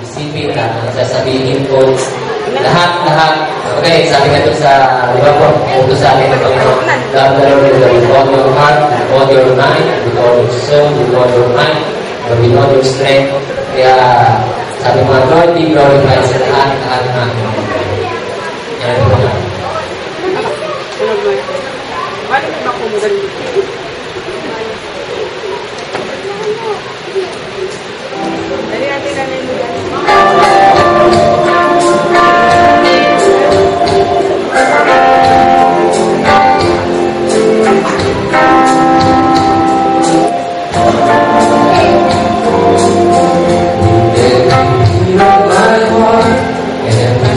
Isipin na sasabihin ko lahat. Okay, sabi nga ito sa, di ba po, ito sa amin ng Panginoon. Love the Lord with all your heart, with all your mind, with all your soul, with all your mind, and with all your strength. Kaya, sabi mga Lord, be glorified sa lahat ng amin. Yan po nga.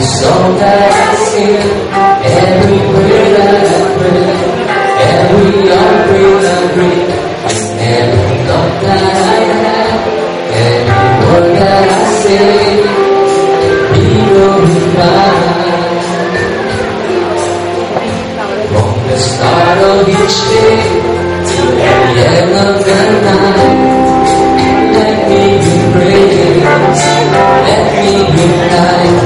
Song that I sing, every word that I pray, every offering I bring, every thought that I have, every word that I say, be glorified. From the start of each day till the end of the night, let me be praised, let me be light.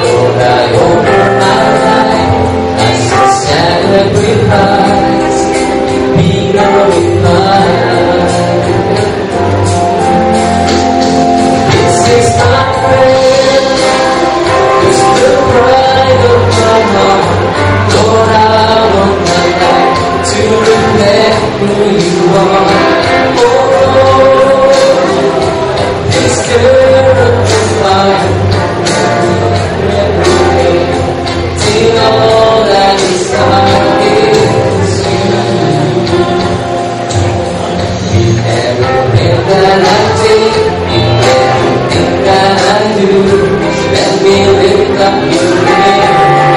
Lord, I open my life as a sacrifice, be glorified. This is my prayer, this is the cry of my heart. Lord, I want my life to reflect who you are. Oh, this girl of mine. All that is is you. In everything that I take, in everything that I do, let me lift up your name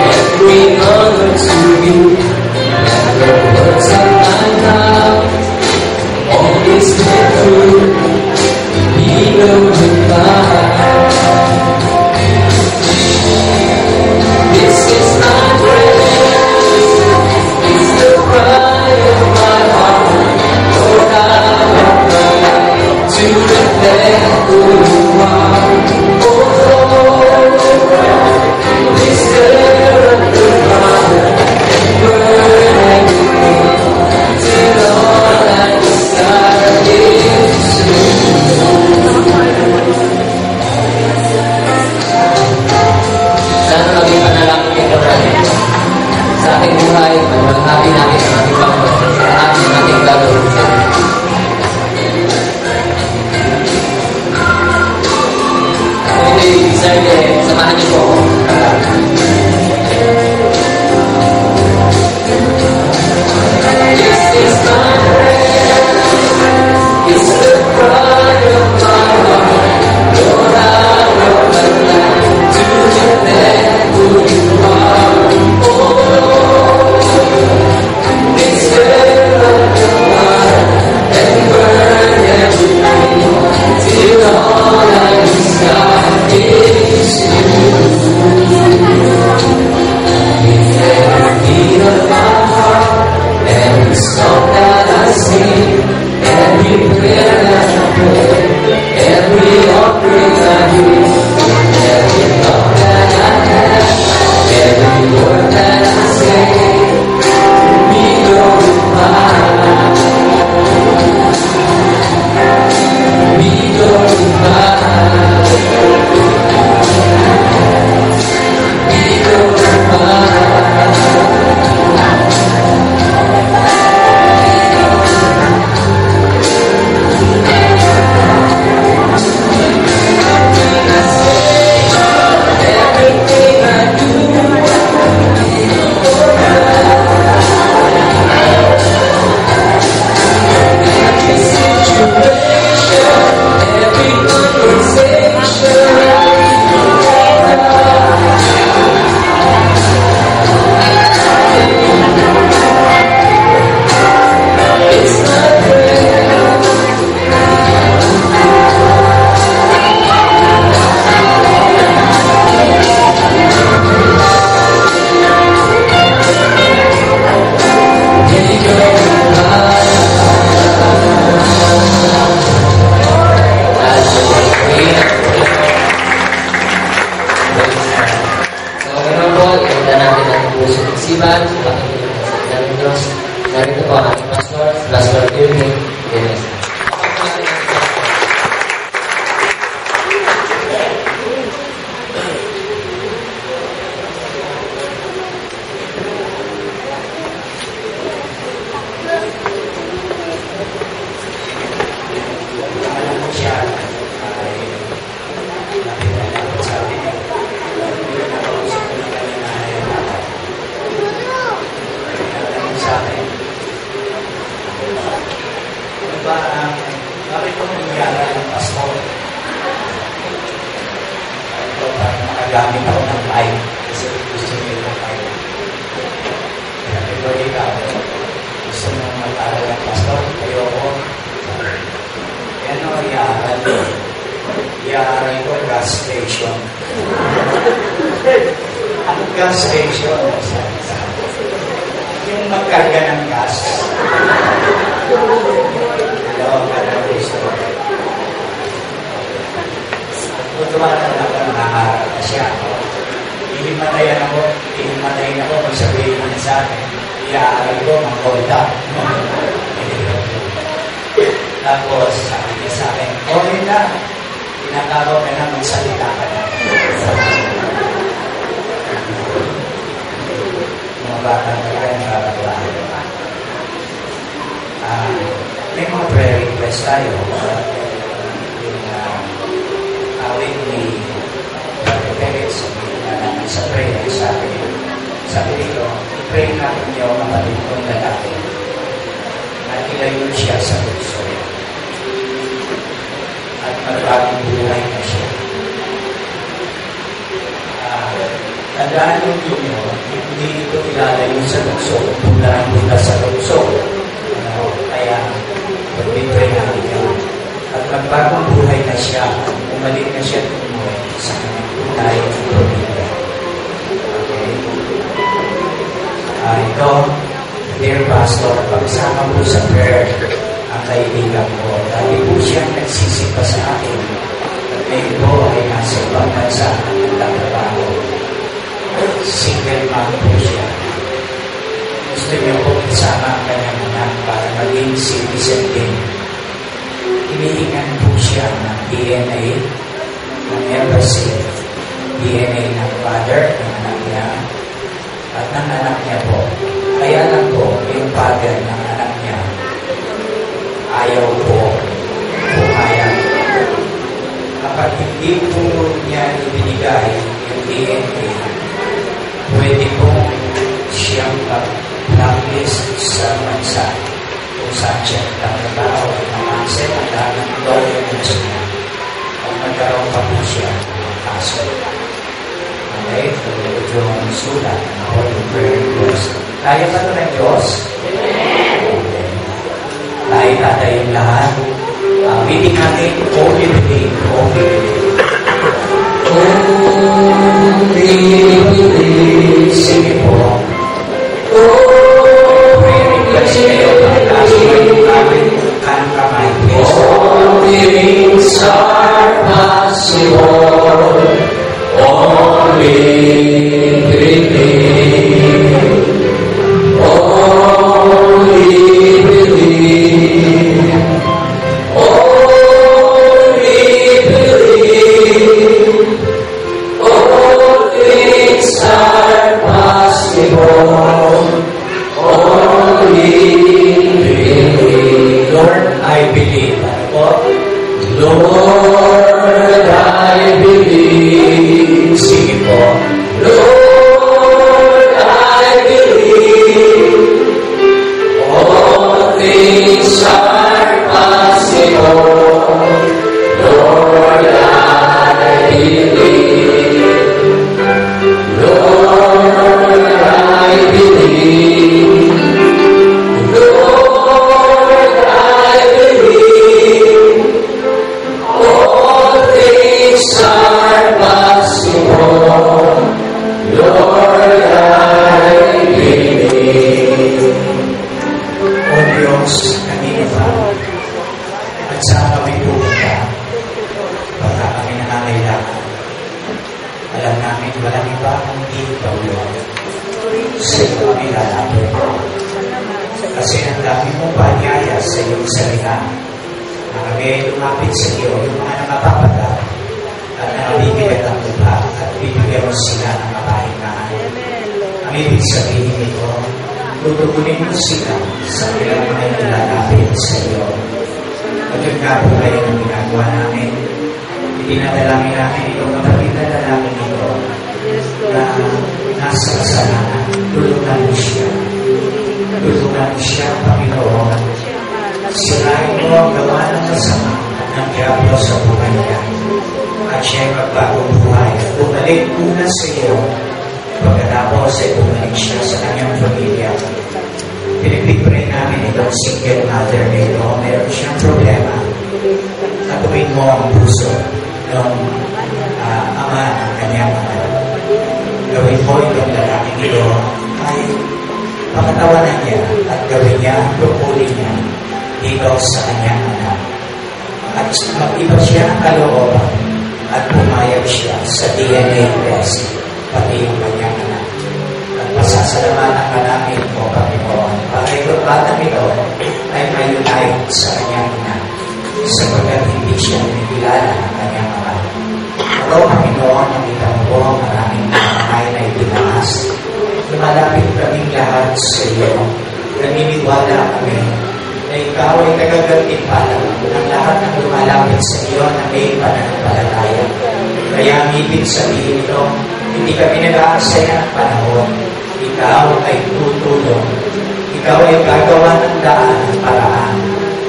and bring honor to you. Let the words of my mouth always be true, be glorified. This is my prayer, it's the cry of my heart. Lord, I want my life to reflect who you are. Oh, this girl of the fire, burn everything till all I desire is you. Sana maging panalangin ito natin sa ating buhay, pagmahagi natin ang ating Panginoon sa lahat ng ating gagawin sa Diyos. Kung hindi deserve, samahan niyo po ako. This is my prayer, it's the cry of my heart. Lord, I want my life to reflect who you are. Oh, this girl of the fire and burn everything till all I desire is you. In every beat of my heart, every song that I sing, every prayer that I pray, every offering I give, every thought that I have, every word that I say, be glorified, be glorified, be glorified. Diyos. Narito po ang ating pastor, Pastor Irving Dennis. Bakit ito nangyari ng pastor? Ito parang nakagamit ako ng mic kasi gusto nyo yung mic. Sabi ko, ikaw, gusto mo mag-aral ng pastor? Ayoko. Ano iaral? Iaral ko gas station. Ang gas station, yung magkarga ng gas. Kung tumatanda ka, nakaharap na siya. Ihimatayin ako, kung sabihin niya sa akin, iaaral ko, mangkolda. Tapos, sabi niya sa akin, okay na, tinatawag ka na, magsalita ka na. Mga bata na kayo, nakakalahan. May mga prayer request tayo. Yung awit ni Brother Perez, sa prayer, sabi dito, i-pray natin niyo ang kapatid kong lalaki at ilayo siya sa puso at magbagong buhay na siya. Tandaan ninyo, hindi ito ilalayo sa puso, punta sa puso. Kaya, pag-pray natin yun. At magbagong buhay na siya, umalik na siya tumuhay sa kanyang tunay ng pamilya. Okay? Ito, dear Pastor, pagsama po sa prayer ang kaibigan ko. Dahil po siyang nagsisipa sa akin. At ngayon po ay nasa ibang bansa ang nagtatrabaho. Single mom po siya. Gusto niyo po isama ang kanyang anak para maging citizen din. Hinihingan po siya ng DNA ng embassy, DNA ng father, ng anak niya, at ng anak niya po. Kaya lang po, yung father ng anak niya, ayaw po pumayag. Kapag hindi po niya ibinigay yung DNA, pwede po siyang blacklist sa bansa kung saan siya nagtatrabaho at makansel ang lahat ng documents niya at magkaroon pa po siya ng kaso. Okay? Ito yung sulat ng Holy Prayer Request. Kaya ba ito ng Diyos? Okay. Tayo tatayin lahat. Meeting natin, only believe, only believe. Only believe. Sige po. All things are possible. Only believe. lumapit sa iyo yung mga nakapapagal at nabibigyan ng lupa at bibigyan mo sila ng kapahingahan. Ang ibig sabihin nito, tutugunin mo sila sa kanilang mga nilalapit sa iyo. At yun nga po kayo ang ginagawa namin. Dinadalangin namin itong kapatid na lalaki nito na nasa kasalanan. Tulungan mo siya. Tulungan mo siya, Panginoon. Sirain mo ang gawa ng masama ng diablo sa buhay niya. At siya'y magbagong buhay. Bumalik muna sa iyo. Pagkatapos ay bumalik siya sa kanyang pamilya. Pinipipray namin itong single mother nito. Meron siyang problema. Natuwin mo ang puso ng ama ng kanyang anak. Gawin mo itong lalaking ito ay pakatawanan niya at gawin niya ang tungkulin niya dito sa kanyang anak. At mag-iba siya ng kalooban at pumayag siya sa DNA test pati yung kanyang anak. At pasasalamatan ka namin po, Panginoon, para itong batang ito ay may-unite sa kanyang anak sapagkat hindi siya nakilala ng kanyang ama. Ito, Panginoon, nakita mo po ang maraming kamay na itinaas. Lumalapit kaming lahat sa iyo. Naniniwala kami na ikaw ay nagagantimpala ng lahat ng lumalapit sa iyo na may pananampalataya. Kaya ang ibig sabihin ito, hindi kami nag-aasaya ng panahon. Ikaw ay tutulong. Ikaw ay gagawa ng daan at paraan.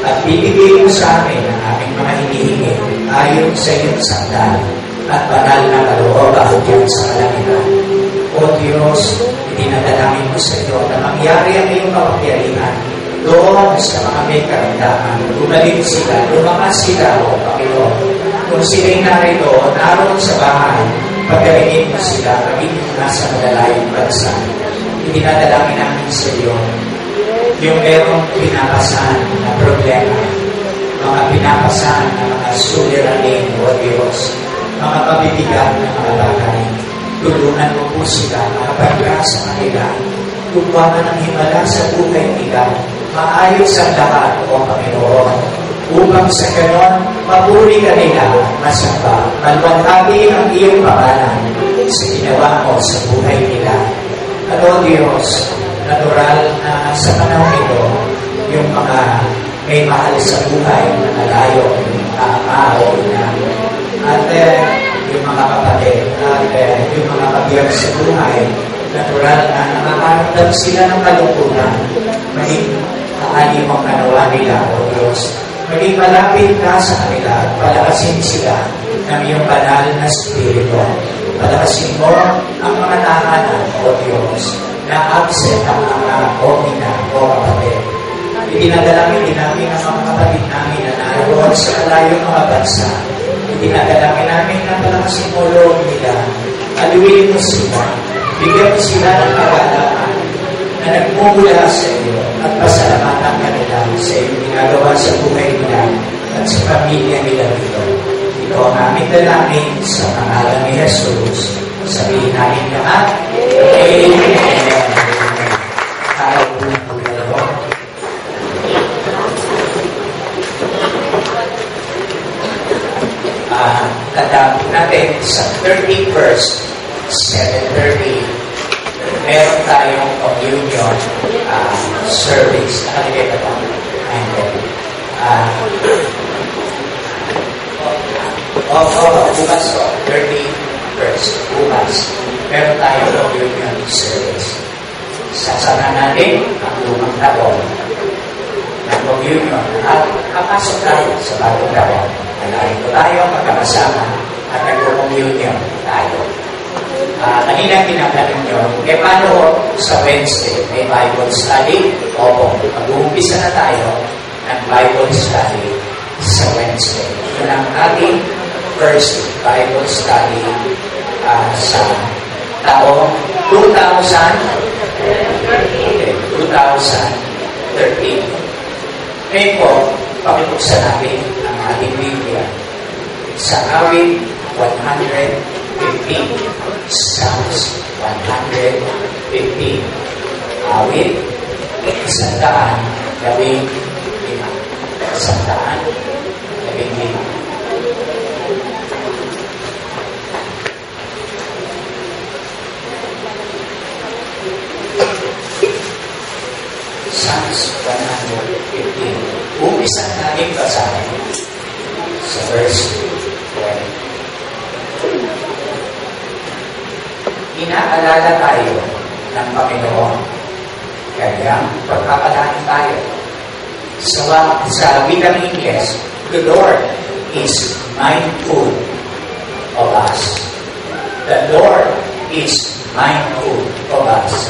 At bibigay mo sa amin ang aming mga hinihingi ayon sa iyong sandal at banal na kalooban diyan sa kalangitan. O Diyos, itinadalangin mo sa iyo na mangyari ang iyong kapangyarihan doon sa mga may karamdaman. Bumalik sila, lumakas sila, O Panginoon. Kung sila'y narito, naroon sa bahay, pagkalingin mo sila, kami nasa malalayong bansa. Itinadalangin namin sa iyo yung merong pinapasan na problema, mga pinapasan na mga suliranin, O Diyos, mga pabibigan na mga bagay. Tulungan mo po sila, makapagka sa kanila, tumpanan ng himala sa buhay nila, maayos ang lahat, O Panginoon, upang sa ganon, mapuri ka nila, masamba, malwantagi ang iyong pangalan sa ginawa mo sa buhay nila. At O Diyos, natural na sa panahon ito, yung mga may mahal sa buhay na nalayo, yung mga ama o ina, at yung mga kapatid, at yung mga kabiyag sa buhay, natural na nakakaramdam sila ng kalungkutan. Maging kaalim ang kanawa nila, O Diyos. Maging malapit ka sa kanila at palakasin sila ng iyong banal na spirito. Palakasin mo ang mga tahanan, O Diyos, na absent ang mga ina o kapatid. Itinadalangin din namin ang mga kapatid namin na naroon sa kalayong mga bansa. Itinadalangin namin na palakasin mo loob nila. Aluin mo sila. Bigyan mo sila ng kagalakan na nagmumula sa iyo at pasalamatan ka nila sa iyong ginagawa sa buhay nila at sa pamilya nila dito. Ito ang aming dalangin sa pangalan ni Jesus. Sabihin namin lahat, Amen. Tandaan natin sa 31st, 7:30, meron tayong communion service. Nakalagay na ba? And then, bukas ko, 31st, bukas, meron tayong communion service. Sasana natin ang lumang taon ng communion at kapasok tayo sa bagong taon. Narito tayo magkakasama at nag-communion tayo. Kanina tinatanong nyo, paano sa Wednesday may Bible study? Opo, mag-uumpisa na tayo ng Bible study sa Wednesday. Ito ang ating first Bible study sa taong 2013. Ngayon po, pakibuksan natin ang ating Biblia sa awit 115. Psalms 115. Awit 115. 115. Psalms 115. Umpisa natin basahin sa verse 20. Inaalala tayo ng Panginoon. Kaya pagpapalain tayo. Sa wikang Ingles, the Lord is mindful of us. The Lord is mindful of us.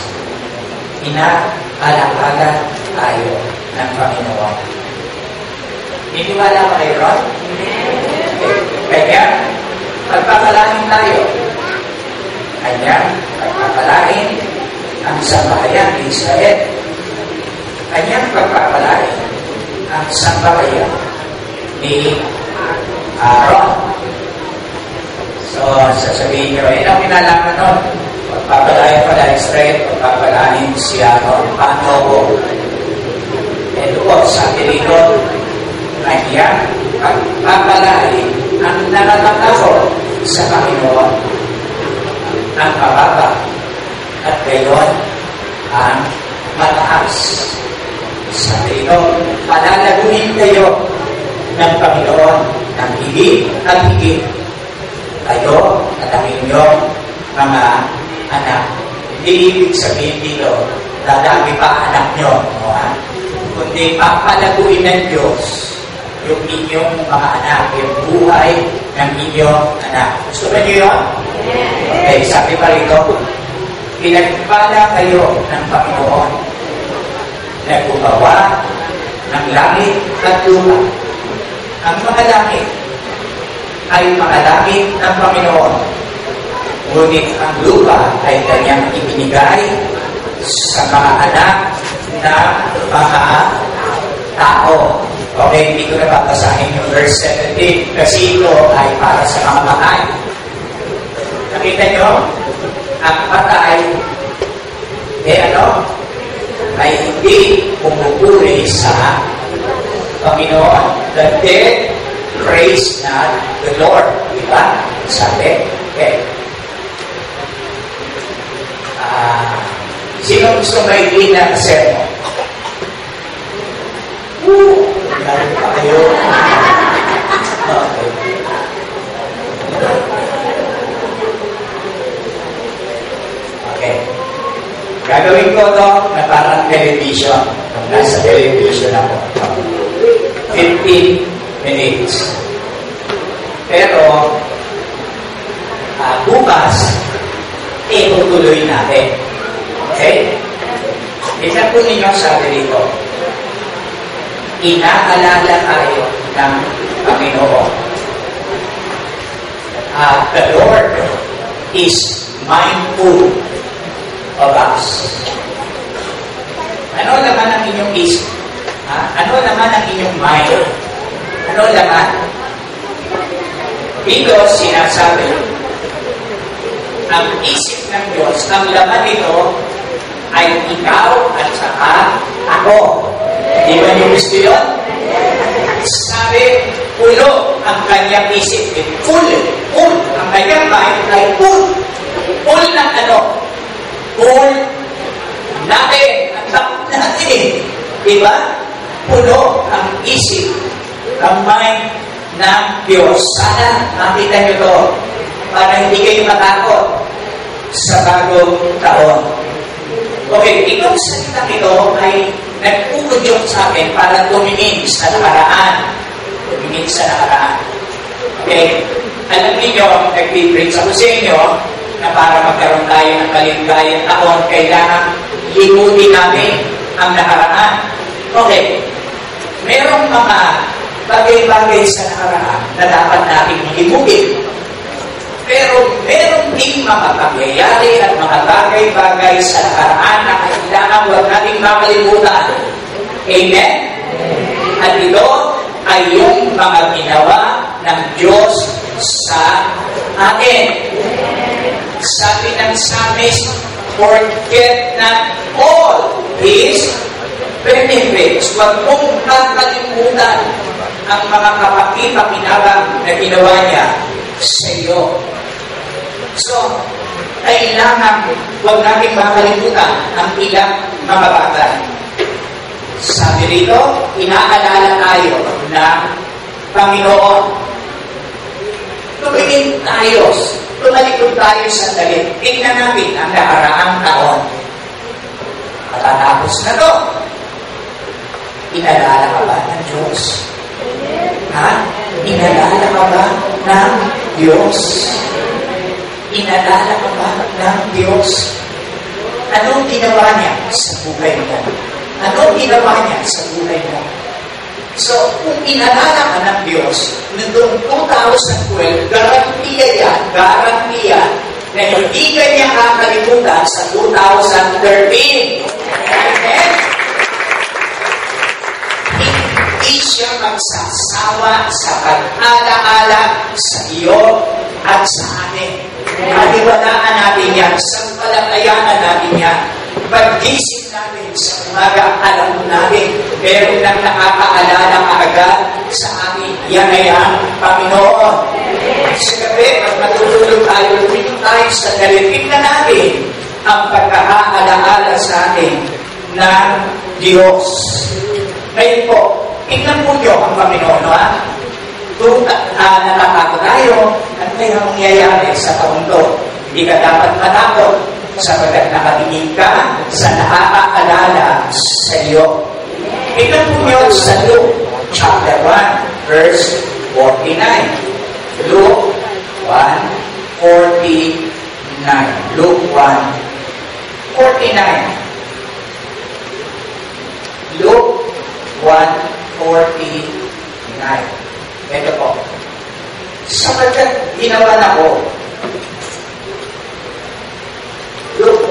Inaalala tayo ng Panginoon. Iniwala ba kayo ron? Kaya, pagpapalain tayo. Kanya, pagpapalain ang sambahayan ni Israel. Kanya, pagpapalain ang sambahayan ni Aaron. So, sasabihin nyo, ang pinalaman nun? Pagpapalain pala Israel, pagpapalain si Aaron. Paano ko? Ito po, sabi rito, kanya, pagpapalain ang nanatako sa Panginoon. Ang mababa at gayon ang mataas. Sabi ito, palalaguin kayo ng Panginoon ng higit at higit. Kayo at ang inyong mga anak. Hindi ibig sabihin dito, dadami pa anak nyo. No, kundi papalaguin ng Diyos yung inyong mga anak, yung buhay ng inyong anak. Gusto ba nyo yun? Okay, sabi pa rito, pinagpala kayo ng Panginoon na gumawa ng langit at lupa. Ang mga langit ay mga langit ng Panginoon. Ngunit ang lupa ay kanyang ibinigay sa mga anak na mga tao. Okay, hindi ko na babasahin yung verse 17 kasi ito ay para sa mga patay. Nakita nyo, ang patay ay hindi pumupuri sa Panginoon. The dead praise not the Lord. Diba? Sabi, okay. Sino gusto maigin na sermon? Lalo pa kayo. Okay. Gagawin ko ito na parang television. Nasa television ako. 15 minutes. Pero, bukas, tutuloy natin. Okay? Tignan po ninyo sabi dito. Inaalala tayo ng Panginoon. The Lord is mindful of us. Ano naman ang inyong isip? Ano naman ang inyong mind? Ano naman? Dito sinasabi, ang isip ng Diyos, ang laman nito ay ikaw at saka ako. Di ba niyo gusto yun? Sabi, pulo ang kanyang isip. Full. Ang kanyang mind ay full. Full ng ano? Full natin. Ang takot natin. Di ba? Pulo ang isip, ang mind ng Diyos. Sana makita niyo to para hindi kayo matakot sa bagong taon. Okay, itong salita ito ay nagpupudyok sa akin para tumingin sa nakaraan. Okay? Alam niyo, nag-preach ako sa inyo na para magkaroon tayo ng kaligayang taon, kailangan limutin namin ang nakaraan. Okay. Merong mga bagay-bagay sa nakaraan na dapat natin limutin. Pero meron din mga pangyayari at mga bagay-bagay sa nakaraan na kailangan huwag nating makalimutan. Amen? At ito ay yung mga ginawa ng Diyos sa atin. Sabi ng Psalmist, forget not all His benefits. Huwag mong kakalimutan ang mga kapakipakinabang na ginawa niya sa iyo. So, kailangan huwag natin makalimutan ang ilang mga bagay. Sabi rito, inaalala tayo ng Panginoon. Tumingin tayo, tumalikod tayo sa dalit. Tingnan natin ang nakaraang taon. Matatapos na to. Inalala ka ba ng Diyos? Ha? Inalala ka ba ng Diyos? Inalala ka ba ng Diyos? Anong ginawa niya sa buhay mo? Anong ginawa niya sa buhay mo? So, kung inalala ka ng Diyos, noong 2012, garantiya na hindi ka niya kakalimutan sa 2013. Amen? Hindi siya magsasawa sa pag-alaala sa iyo at sa atin. Paniwalaan natin yan, sampalatayanan natin yan. Pag-gising natin sa umaga, alam natin, meron nang nakakaalala kaagad sa atin. Yan ay ang Panginoon. Sa gabi, pag matutulog tayo, tumingin tayo sa dalit na natin ang pagkakaalaala sa atin ng Diyos. Ngayon po, tingnan po niyo ang Panginoon, ha? Kung natatakot tayo, ano kaya mangyayari sa taong to? Hindi ka dapat matakot sapagkat nakatingin ka sa nakakaalala sa iyo. Tingnan po niyo sa Luke chapter 1, verse 49. Luke 1:49. Luke 1:49. Luke 1:49. Ito po. Sapagkat ginawa na ko. Luke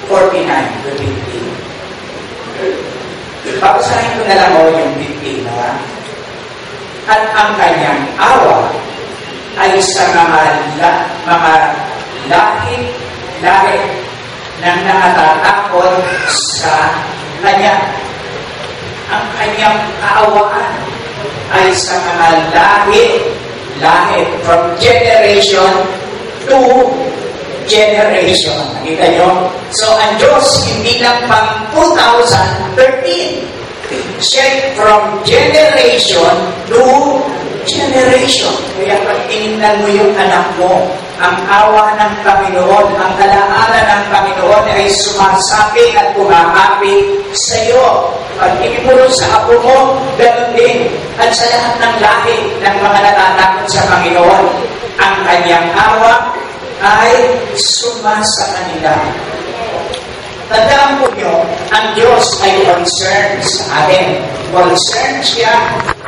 1:49 to 15. Babasahin ko na lang mo yung 15. At ang kanyang awa ay sa mga lahi ng nakatatakot sa kanya. Ang kanyang kaawaan ay sa mga lahi from generation to generation. Nakita nyo? So, ang Diyos hindi lang pang 2013. Siya from generation to generation. Kaya pag tinignan mo yung anak mo, ang awa ng Panginoon, ang alaala ng Panginoon ay sumasapi at kumakapi sa iyo. Pag inimulong sa apo mo, ganoon din. At sa lahat ng lahi ng mga natatakot sa Panginoon, ang kanyang awa ay sumasa kanila. Tandaan po nyo, ang Diyos ay concerned sa atin. Concerned siya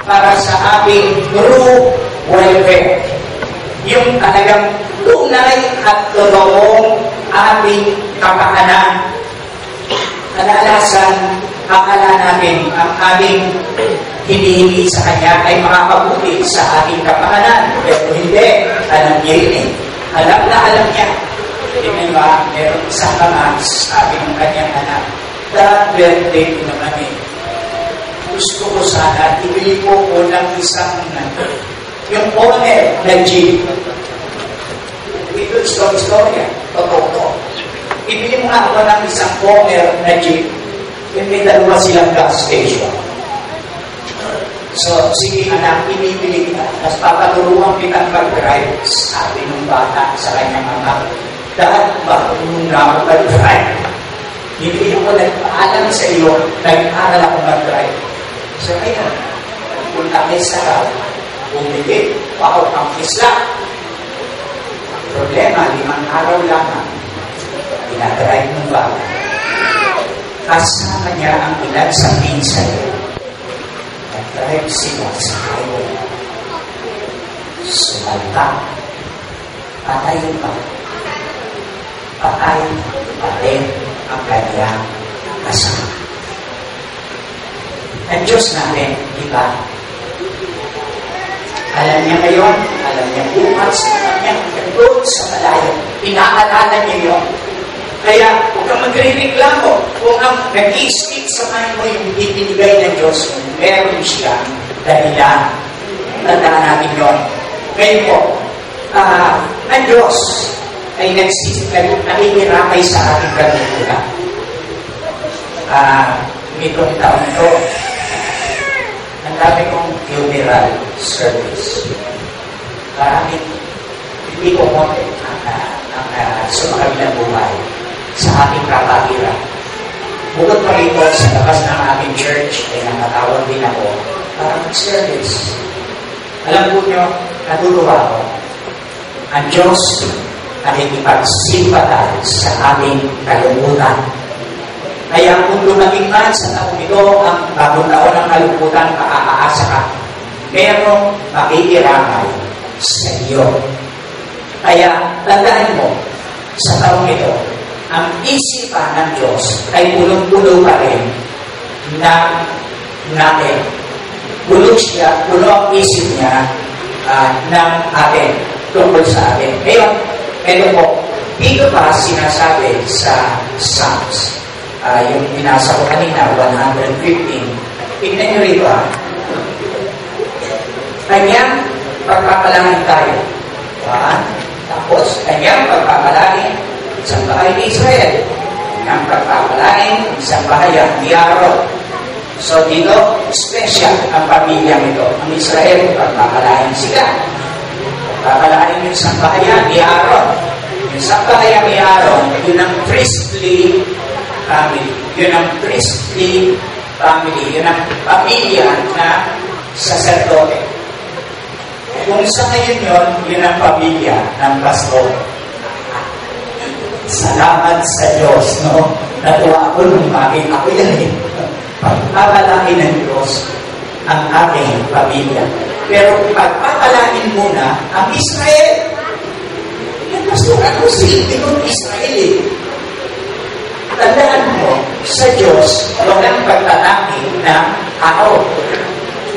para sa aming true welfare. Yung talagang tunay at totoong aming kapakanan. Kadalasan, akala natin ang aming hinihingi sa Kanya ay makapabuti sa ating kapakanan. Pero hindi. Alam niya yun eh. Alam na alam niya. Hindi ba, meron isang mga sabi ng kanyang anak, that birthday ko naman eh. Gusto ko sana, ibili ko ng isang yung owner na jeep. Ito story yan. Totoo. Ibili mo nga ako ng isang owner na jeep. Yung may dalawa silang gas station. So, sige anak, ibibili kita. Tapos papaturuan kitang mag-drive. Sabi ng bata sa kanyang anak. Dahil marunong na ako mag-drive. Hindi ako nagpaalam sa iyo, nag-aral ako mag-drive. So, ayun, punta kayo sa car, bumili, wow, ang isla. Ang problema, 5 araw lamang, pinadrive ng bata. Kasama niya ang ilan sa pinsan. Nag-drive sila sa highway. Sumalta. Patay pa. Patay ang kanyang kasama. Ang Diyos natin, di ba? Alam niya ngayon, alam niya bukas, alam niya doon sa malayo. Inaalala niya yun. Kaya, huwag kang magre-reklamo. Kung ang nag-i-speak sa mind mo yung ibinigay ng Diyos, meron siya dahilan. Tandaan natin yun. Ngayon po, ang Diyos ay nakikiramay sa ating kaluluwa. nitong taon to. Ang dami kong funeral service. Maraming hindi ko mote ang sumakabilang buhay sa ating kapatira. Bukod pa rito, sa labas ng ating church, ay nakatawag din ako para mag-service. Alam po nyo, natutuwa ako. Ang Diyos nakikipagsimpatay sa ating kalungkutan. Kaya kung dumating man sa taong ito ang bagong taon ng kalungkutan, makakaasa ka, merong makikiramay sa iyo. Kaya tandaan mo, sa taong ito, ang isipan ng Diyos ay pulong-pulo pa rin natin. Pulo siya, pulo ang isip niya ng atin, tungkol sa atin. Ngayon, ito po, dito pa sinasabi sa Psalms, yung binasa ko kanina, 115. Tignan nyo rito kanyang pagpapalangin tayo. Tapos, kanyang pagpapalangin sa bahay ni Israel. Kanyang pagpapalangin sa bahay ni Aaron. So, dito, special ang pamilya nito. Ang Israel, pagpapalangin sila. Pagpapalangin yung sambahayan ni Aaron. Yung sambahayan ni Aaron, yun ang priestly family. Yun ang priestly family. Yun ang pamilya na sacerdote. Kung sa ngayon yun ang pamilya ng pastor. Salamat sa Diyos, no? Natuwa ako nung ako yan. Pagpapalangin ng Diyos ang aking pamilya. Pero pagpapalangin muna ang Israel. Yan, pastor, ano silbi ng Israel? Tandaan mo, sa Diyos, walang paglalangin ng tao.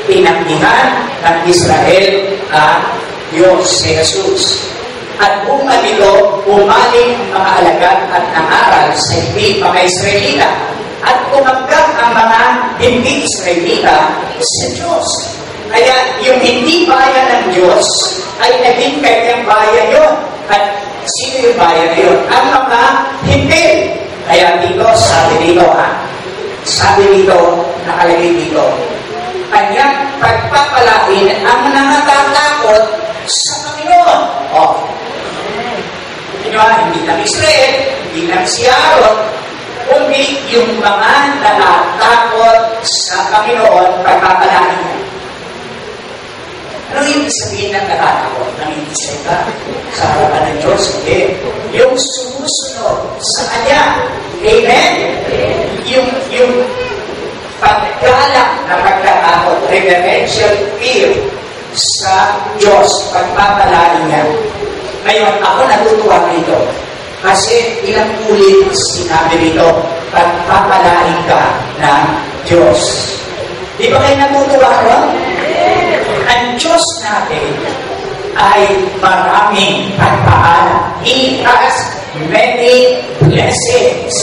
Pinanggihan ng Israel ang Diyos si Jesus. At bunga nito, umaling ang mga alagad at nangaral sa hindi mga Israelita. At tumanggap ang mga hindi Israelita sa Diyos. Kaya yung hindi bayan ng Diyos ay naging kanyang bayan yun. At sino yung bayan yun? Ang mga hindi. Kaya dito, sabi dito, nakalagay dito, kanyang pagpapalain ang nangatakot sa Panginoon. Hindi lang Israel, hindi lang si Aaron, kundi yung mga nakatakot sa Panginoon pagpapalain niya. Ano yung sabihin ng nakatakot? Nanginisay ka sa harapan ng Diyos? Hindi. Yung sumusunod sa Kanya. Amen? Yung paggalang na pagkatakot, reverential fear sa Diyos, pagpapalain niya. Ngayon, ako natutuwa nito. Kasi ilang ulit sinabi nito, pagpapalain ka ng Diyos. Di ba kayo natutuwa ron? Ang Diyos natin ay maraming pagpapala. He has many blessings.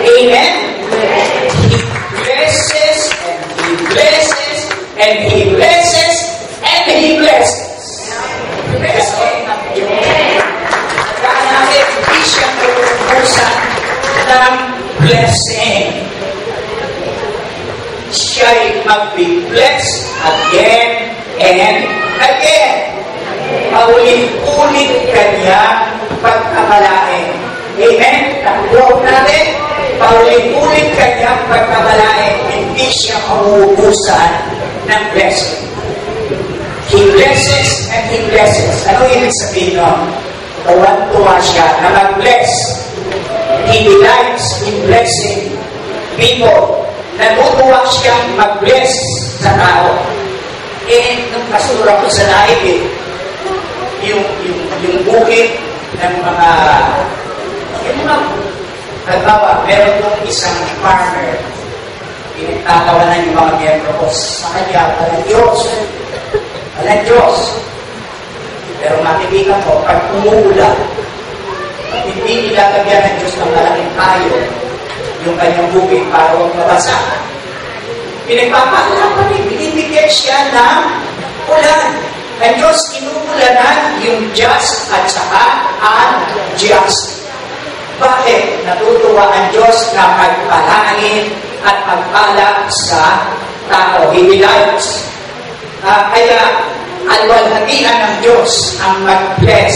Amen? He blesses, and He blesses, and He blesses, and He blesses. Blessing ng Diyos. Kaya natin, hindi siya tutubusan ng blessing. Siya'y mag-bless again and again. Paulit-ulit kanyang pagkakalain. Amen? Nakuha natin, paulit-ulit kanyang pagkakalain. Hindi siya mauubusan ng blessing. He blesses and He blesses. Ano ibig sabihin nun? Tuwan-tuwa siya na mag-bless. He delights in blessing people. Natutuwa siyang mag-bless sa tao. Nung kasura ko sa naib, yung bukid ng mga nagbawa, meron kong isang farmer, pinagtatawanan yung mga miyembro ko sa kanya, walang Diyos. Pero makikita ko, pag umuulan, hindi nilagagyan ng Diyos ng malaking tayo yung kanyang bukid para huwag mabasa. Pinagpapakala rin, binibigyan siya ng ulan. Ang Diyos inumulanan yung just at saka unjust. Bakit? Natutuwa ang Diyos na magpalangin at magpala sa tao. He delights. Kaya, alwalhatian ng Diyos ang mag-bless.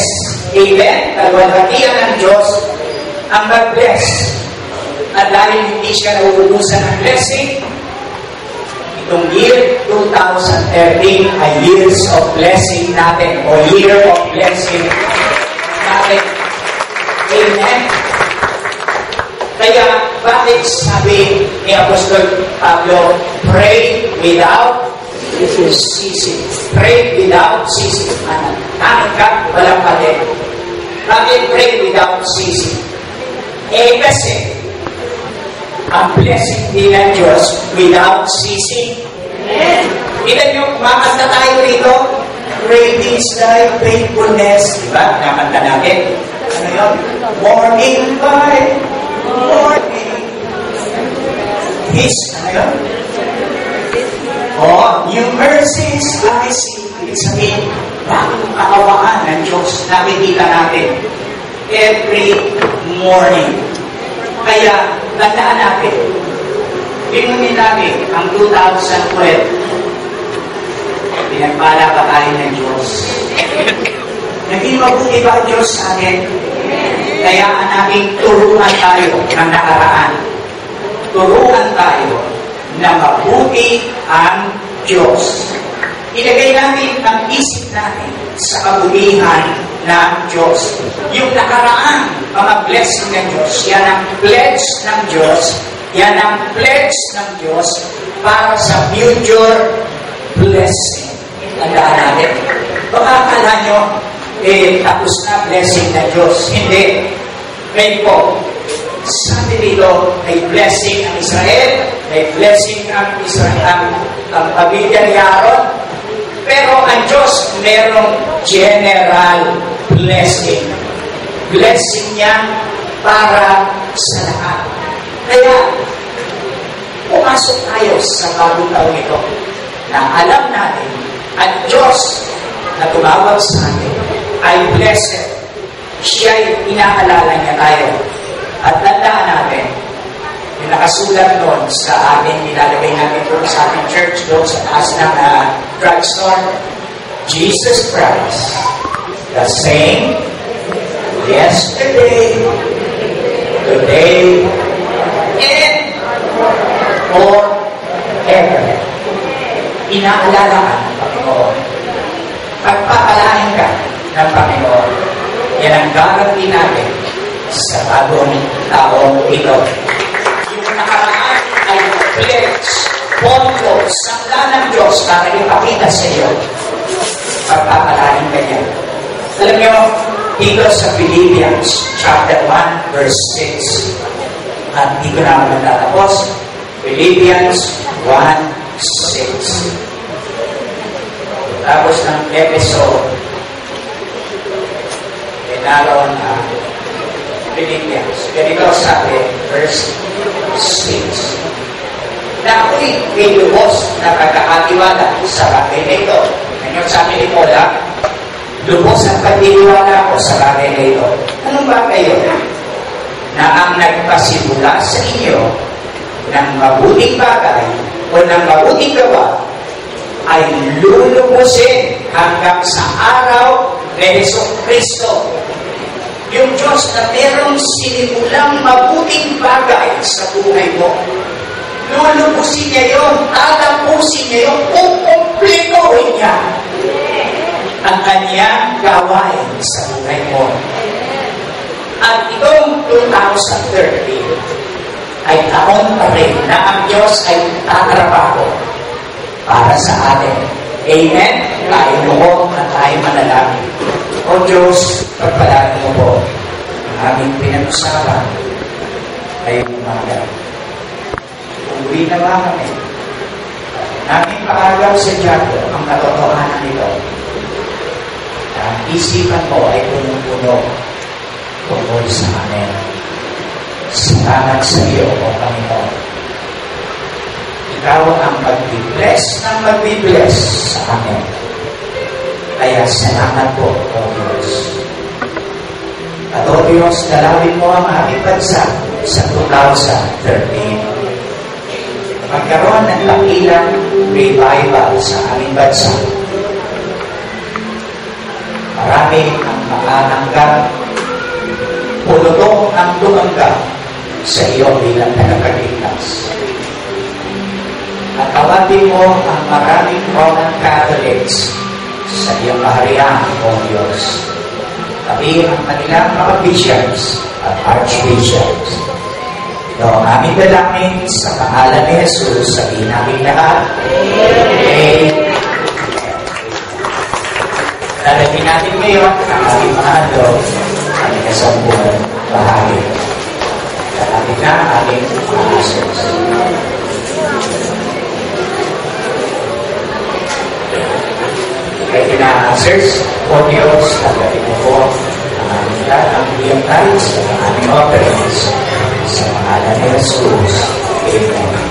Amen? Alwalhatian ng Diyos ang mag-bless. At dahil hindi siya nauubusan ng blessing, itong year 2013 ay years of blessing natin o year of blessing natin. Amen? Kaya, bakit sabi ni Apostol Pablo, pray without ceasing. Pray without ceasing. Kahit ka, walang palit. Bakit pray without ceasing? Kasi, ang blessing din ng Diyos without ceasing. Kita nyo, kumakanta tayo rito. Great is thy faithfulness. Diba? Nakanta natin. Ano yun? Morning by morning. His, ano yun? New mercies I see. Ibig sabihin, bagong kaawaan ng Diyos nakikita natin every morning. Kaya, tandaan natin, pinunin natin ang 2012. Pinagpala pa tayo ng Diyos. Naging mabuti ba ang Diyos sa atin? Kaya natin turuan tayo ng nakaraan. Turuan tayo na mabuti ang Diyos. Ilagay natin ang isip natin sa kabutihan ng Diyos. Yung nakaraan, mga blessing ng Diyos, yan ang pledge ng Diyos, yan ang pledge ng Diyos para sa future blessing. Tandaan natin. Baka akala nyo, tapos na blessing ng Diyos. Hindi. Ngayon po, sabi dito, may blessing ang Israel, may blessing ang Israel, ang pamilya ni Aaron, pero ang Diyos merong general blessing. Blessing niya para sa lahat. Kaya, pumasok tayo sa bagong taon ito na alam natin ang Diyos na tumawag sa atin ay blessed. Siya'y inaalala niya tayo. At tandaan natin, yung nakasulat doon sa ating nilalagay natin doon sa ating church, doon sa taas ng drugstore, Jesus Christ, the same yesterday, today, and forever. Inaalala ka ng Panginoon. Pagpapalain ka ng Panginoon. Yan ang gagawin natin sa bagong taong ito. Yung nakaraan ay pledge, pondo, sangla ng Diyos para ipakita sa iyo. Pagpapalain ka niya. Alam niyo, dito sa Philippians chapter 1 verse 6. At dito na ako nagtatapos. Philippians 1:6. Tapos ng episode, naroon na Philippians. Ganito sabi, verse 6. Na ako'y may lubos na pagkakatiwala sa bagay na ito. Ngayon sabi ni Paula, lubos ang pagtitiwala ko sa bagay na ito. Anong bagay yun? Na ang nagpasimula sa inyo ng mabuting bagay o ng mabuting gawa ay lulubusin hanggang sa araw ni Jesucristo. Yung Diyos na merong sinimulang mabuting bagay sa buhay mo, lulubusin niya yun, tatapusin niya yun, kukumplituhin niya ang kanyang gawain sa buhay mo. At itong 2013 ay taon pa rin na ang Diyos ay tatrabaho para sa atin. Amen? Tayo loob na tayo manalangin. O Diyos, pagpalain mo po ang aming pinag-usapan ngayong umaga. Uwi na ba kami? Naming paagaw sa Diyago ang katotohanan nito. Ang isipan ko ay punong-puno tungkol sa amin. Salamat sa iyo, O Panginoon. Ikaw ang mag-bless ng mag-bless sa amin. Kaya salamat po, O Diyos. At O Diyos, dalawin mo ang aming bansa sa 2013. magkaroon ng dakilang revival sa aming bansa. Marami ang makatanggap, pulutong ang tumanggap sa iyo bilang tagapagligtas. At tawagin mo ang maraming Roman Catholics sa iyong kaharian, O Diyos. Kami ang kanilang mga bishops at archbishops. Ito ang aming dalangin sa pangalan ni Jesus, sabihin namin lahat. Amen. Lalagin natin ngayon ang aming mga handog, aming kasambuhan bahagi. Lalagin na ang aming mga assets. Kaya kina-answers, O Diyos, tagapin mo po ang aming lahat, ang iyong tithes, ang aming offerings. Sa pangalan ni Jesus. Amen.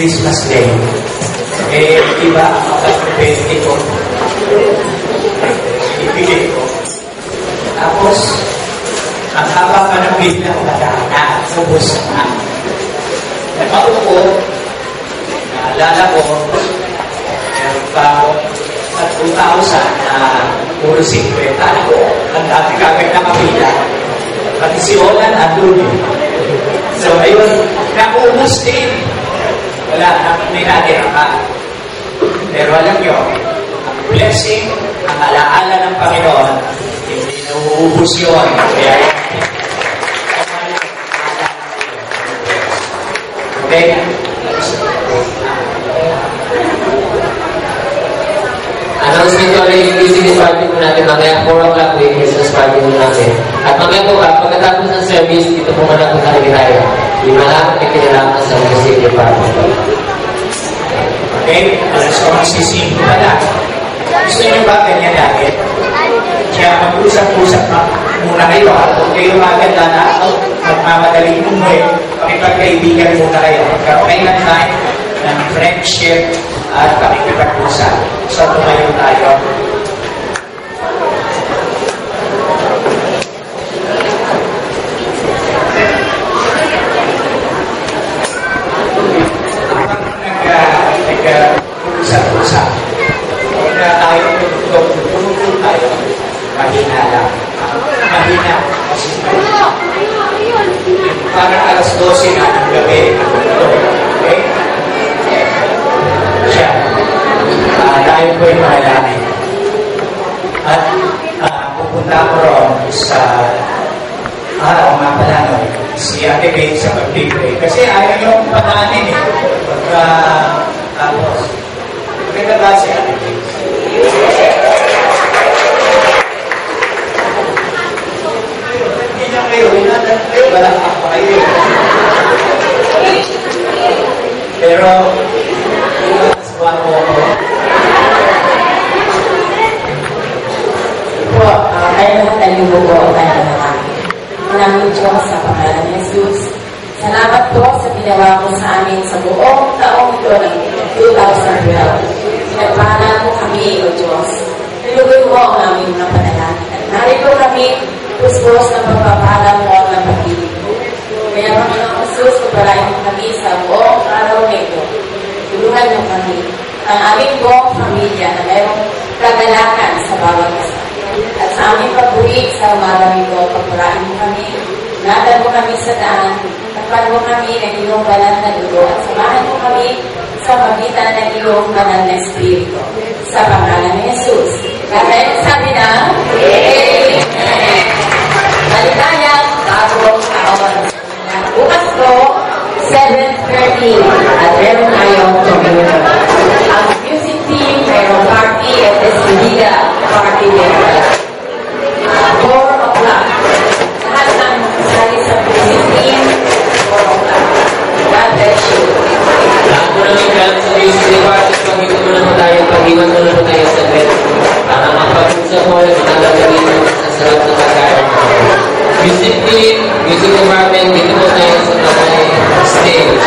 Christmas Day, iba ang makapapente ko. Ibigay ko. Tapos, ang haba pa ng bigla, ubos na. Napaupo, naalala ko, meron pa ako, sa 2,000 na puro 50. Ako, ang dati kagad na kapila. Pati si Olan andun eh. So, ayun, naubos din. Wala, may natira ka. Pero alam nyo, ang blessing, ang alaala ng Panginoon, hindi nauubos yun. Kaya okay? Announcement ko rin yung business party po natin. Mamaya 4 o'clock po yung business party po natin. At mamaya po ba, pagkatapos ng service, dito po muna po sa Nagiraya. Yung lahat ay kailangan sa music department. Okay? Alas ko magsising pa na. Gusto nyo ba ganyan lagi? Kaya mag-usap-usap muna kayo. Kung kayo maganda na magmamadaling umuwi, pakipagkaibigan muna kayo. Magkaroon ng time ng friendship at pakipag-usap. So, tumayo tayo. Nag-usap-usap. Huwag na tayo tutulog tayo. Mahina lang. Mahina. Kasi parang alas 12 na ng gabi. Okay? Siya. Tayo po yung mahalangin. At pupunta ko ron sa araw nga pala no, si Ate Bing sa pag-pray. Kasi ayaw yung pananin eh. Pagka tapos. Maganda ba si Ate Bing? Hindi na kayo. Hinatan kayo. Wala pa kayo. Pero ako. Po, kayo lahat ay lumubo ang kanyang naman. Unang Diyos sa pangalan ni Jesus. Salamat po sa ginawa mo sa amin sa buong taong ito ng 2012. Pinagpala mo kami, O Diyos. Nilugoy mo ang aming mga panalangin. At narito kami, puspos ng pagpapala mo at ng pag-ibig mo. Kaya Panginoon Jesus, pagpalain mo kami sa buong araw na ito. Tulungan mo kami, ang aming buong pamilya na mayroong kagalakan sa bawat isa. At sa aming pag-uwi sa umalang ito, pagpalain mo kami, nadan mo kami sa daan, takpan mo kami ng iyong banal na dugo, at samahan mo kami sa magitan ng iyong banal na espiritu. Sa pangalan ni Jesus. Kasi sabi na, Amen! Maligayang bagong taon. Bukas ko, 7:30 at meron tayong community. Ang music team, mayroong party at Despedida party din. 4 o'clock. Lahat ng kasali sa music team, 4 o'clock. God bless you. Lahat mo namin kailangan sa music department. Pag-ito mo naman tayo, pag-iwan mo naman tayo sa bed. Para mapag-usap mo, magagawin mo sa sarap na pagkain. Music team, music department, dito mo tayo sa stage.